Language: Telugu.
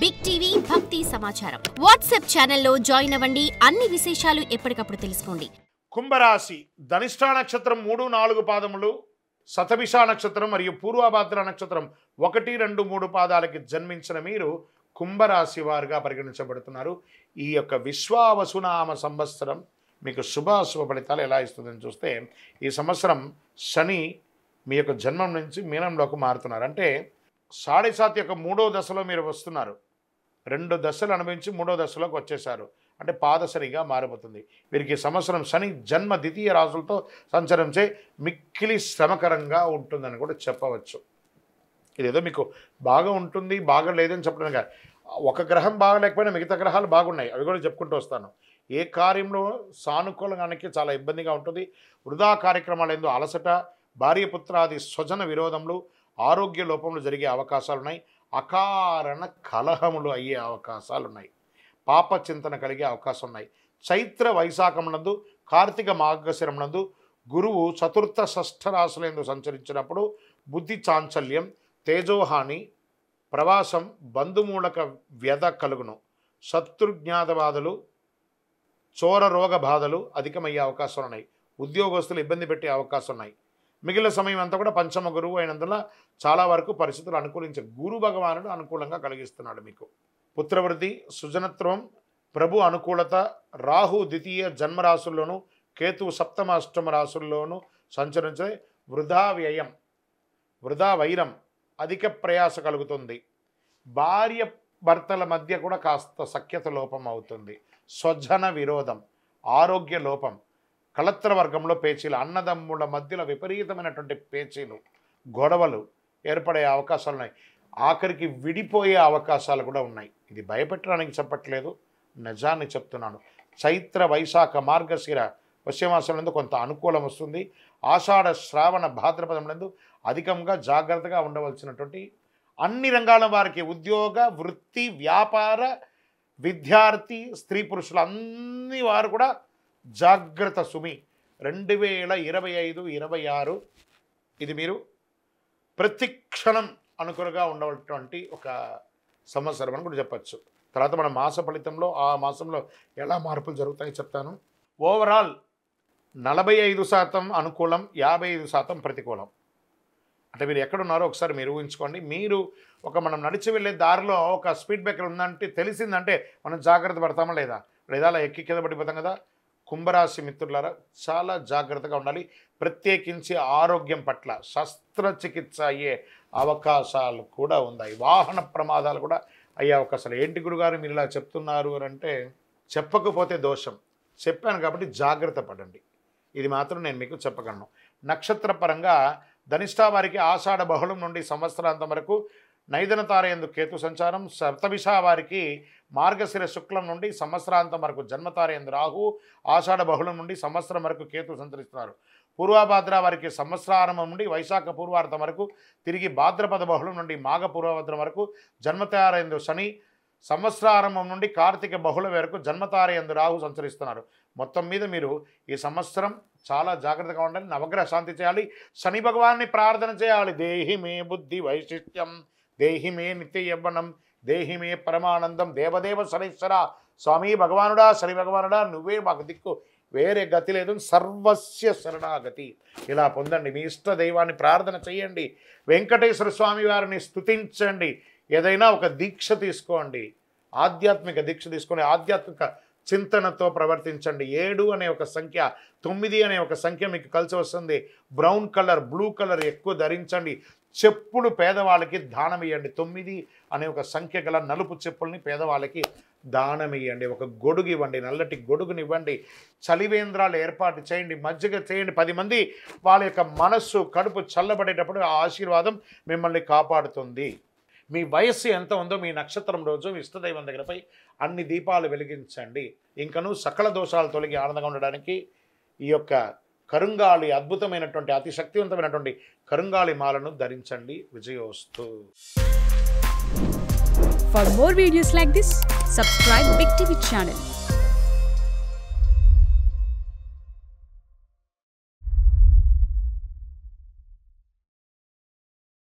బిగ్ టీవీ భక్తి సమాచారం వాట్సాప్ ఛానల్లో జాయిన్ అవ్వండి. అన్ని విశేషాలు ఎప్పటికప్పుడు తెలుసుకోండి. కుంభరాశి ధనిష్ఠా నక్షత్రం 3, 4 పాదములు, శతభిష నక్షత్రం మరియు పూర్వభాద్ర నక్షత్రం 1, 2, 3 పాదాలకి జన్మించిన మీరు కుంభరాశి వారుగా పరిగణించబడుతున్నారు. ఈ యొక్క విశ్వావసునామ సంవత్సరం మీకు శుభాశుభ ఫలితాలు ఎలా ఇస్తుందని చూస్తే, ఈ సంవత్సరం శని మీ యొక్క జన్మం నుంచి మీనంలోకి మారుతున్నారు. అంటే 7.5 యొక్క 3వ దశలో మీరు వస్తున్నారు. 2 దశలు అనుభవించి 3వ దశలోకి వచ్చేసారు. అంటే పాదశనిగా మారిపోతుంది. వీరికి సంవత్సరం శని జన్మ ద్వితీయ రాశులతో సంచరించే మిక్కిలి శ్రమకరంగా ఉంటుందని కూడా చెప్పవచ్చు. ఇదేదో మీకు బాగా ఉంటుంది బాగా లేదని చెప్పడం కాదు. ఒక గ్రహం బాగలేకపోయినా మిగతా గ్రహాలు బాగున్నాయి, అవి కూడా చెప్పుకుంటూ వస్తాను. ఏ కార్యంలో సానుకూలంగానికి చాలా ఇబ్బందిగా ఉంటుంది. వృధా కార్యక్రమాలు ఎందు అలసట, భార్యపుత్రాది స్వజన విరోధములు, ఆరోగ్య లోపములు జరిగే అవకాశాలు ఉన్నాయి. అకారణ కలహములు అయ్యే అవకాశాలు ఉన్నాయి. పాప చింతన కలిగే అవకాశం ఉన్నాయి. చైత్ర వైశాఖమునందు, కార్తీక మార్గశిరమునందు గురువు చతుర్థ షష్ఠ రాశులందు సంచరించినప్పుడు బుద్ధి చాంచల్యం, తేజోహాని, ప్రవాసం, బంధుమూలక వ్యధ కలుగును. శత్రుజ్ఞాత బాధలు, చోర రోగ బాధలు అధికమయ్యే అవకాశాలు ఉన్నాయి. ఉద్యోగస్తులు ఇబ్బంది పెట్టే అవకాశం ఉన్నాయి. మిగిలిన సమయం అంతా కూడా పంచమ గురువు అయినందున చాలా వరకు పరిస్థితులు అనుకూలించే గురు భగవానుడు అనుకూలంగా కలిగిస్తున్నాడు. మీకు పుత్రవృద్ధి, సుజనత్వం, ప్రభు అనుకూలత, రాహు ద్వితీయ జన్మరాశుల్లోనూ కేతువు సప్తమ అష్టమ రాశుల్లోనూ సంచరించే వృధా వ్యయం, వృధా వైరం, అధిక ప్రయాస కలుగుతుంది. భార్య భర్తల మధ్య కూడా కాస్త సఖ్యత లోపం అవుతుంది. స్వజన విరోధం, ఆరోగ్య లోపం, కళత్ర వర్గంలో పేచీలు, అన్నదమ్ముల మధ్యలో విపరీతమైనటువంటి పేచీలు, గొడవలు ఏర్పడే అవకాశాలు ఉన్నాయి. ఆఖరికి విడిపోయే అవకాశాలు కూడా ఉన్నాయి. ఇది భయపెట్టడానికి చెప్పట్లేదు, నిజాన్ని చెప్తున్నాను. చైత్ర వైశాఖ మార్గశిర వశ్యమాసంలో కొంత అనుకూలం వస్తుంది. ఆషాఢ శ్రావణ భాద్రపదములందు అధికంగా జాగ్రత్తగా ఉండవలసినటువంటి అన్ని రంగాల వారికి, ఉద్యోగ, వృత్తి, వ్యాపార, విద్యార్థి, స్త్రీ పురుషులు అన్ని వారు కూడా జాగ్రత్త సుమి. 2025, 26 ఇది మీరు ప్రతి క్షణం అనుకూలంగా ఉండేటువంటి ఒక సంవత్సరం అని కూడా చెప్పచ్చు. తర్వాత మన మాస ఫలితంలో ఆ మాసంలో ఎలా మార్పులు జరుగుతాయో చెప్తాను. ఓవరాల్ 45% అనుకూలం, 55% ప్రతికూలం. అంటే మీరు ఎక్కడున్నారో ఒకసారి మీరు ఊహించుకోండి. మీరు మనం నడిచి వెళ్ళే దారిలో ఒక స్పీడ్ బ్రేకర్ ఉందంటే తెలిసిందంటే మనం జాగ్రత్త పడతామా లేదా? అలా ఎక్కి కింద పడిపోతాం కదా. కుంభరాశి మిత్రులారా చాలా జాగ్రత్తగా ఉండాలి. ప్రత్యేకించి ఆరోగ్యం పట్ల శస్త్రచికిత్స అయ్యే అవకాశాలు కూడా ఉన్నాయి. వాహన ప్రమాదాలు కూడా అయ్యే అవకాశాలు. ఏంటి గురుగారు మీరు ఇలా చెప్తున్నారు అని అంటే, చెప్పకపోతే దోషం, చెప్పాను కాబట్టి జాగ్రత్త పడండి. ఇది మాత్రం నేను మీకు చెప్పగలను. నక్షత్ర పరంగా ధనిష్ఠా వారికి ఆషాఢ బహుళం నుండి సంవత్సరాంతం వరకు నైదన తారయందు కేతు సంచారం. శతభిష వారికి మార్గశిర శుక్లం నుండి సంవత్సరాంతం వరకు జన్మతారయందు రాహు, ఆషాఢ బహుళం నుండి సంవత్సరం వరకు కేతు సంచరిస్తున్నారు. పూర్వభాద్ర వారికి సంవత్సరారంభం నుండి వైశాఖ పూర్వార్థం వరకు, తిరిగి భాద్రపద బహుళం నుండి మాఘ పూర్వభద్రం వరకు జన్మతారయందు శని, సంవత్సరారంభం నుండి కార్తీక బహుళ వరకు జన్మతారయందు రాహు సంచరిస్తున్నారు. మొత్తం మీద మీరు ఈ సంవత్సరం చాలా జాగ్రత్తగా ఉండాలి. నవగ్రహ శాంతి చేయాలి. శని భగవాన్ని ప్రార్థన చేయాలి. దేహి మే బుద్ధి వైశిష్ట్యం, దేహి మే నిత్య యవ్వనం, దేహి మే పరమానందం, దేవదేవ శనీశ్వర, స్వామి భగవానుడా, శని భగవానుడా నువ్వే మాకు దిక్కు, వేరే గతి లేదు, సర్వస్య శరణాగతి. ఇలా పొందండి. మీ ఇష్ట దైవాన్ని ప్రార్థన చేయండి. వెంకటేశ్వర స్వామి వారిని స్తుతించండి. ఏదైనా ఒక దీక్ష తీసుకోండి, ఆధ్యాత్మిక దీక్ష తీసుకొని ఆధ్యాత్మిక చింతనతో ప్రవర్తించండి. 7 అనే ఒక సంఖ్య, 9 అనే ఒక సంఖ్య మీకు కలిసి వస్తుంది. బ్రౌన్ కలర్, బ్లూ కలర్ ఎక్కువ ధరించండి. చెప్పులు పేదవాళ్ళకి దానం ఇవ్వండి. 9 అనే ఒక సంఖ్య గల నలుపు చెప్పుల్ని పేదవాళ్ళకి దానం ఇవ్వండి. ఒక గొడుగు ఇవ్వండి, నల్లటి గొడుగునివ్వండి. చలివేంద్రాలు ఏర్పాటు చేయండి, మజ్జిగ చేయండి. 10 మంది వాళ్ళ యొక్క మనస్సు కడుపు చల్లబడేటప్పుడు ఆ ఆశీర్వాదం మిమ్మల్ని కాపాడుతుంది. మీ వయస్సు ఎంత ఉందో మీ నక్షత్రం రోజు మీ ఇష్టదైవం దగ్గరపై అన్ని దీపాలు వెలిగించండి. ఇంకను సకల దోషాలు తొలగి ఆనందంగా ఉండడానికి ఈ యొక్క కరుంగాళి అద్భుతమైనటువంటి అతి శక్తివంతమైనటువంటి కరుంగాళి మాలను ధరించండి. విజయోస్తు. For more videos like this, subscribe Big TV channel.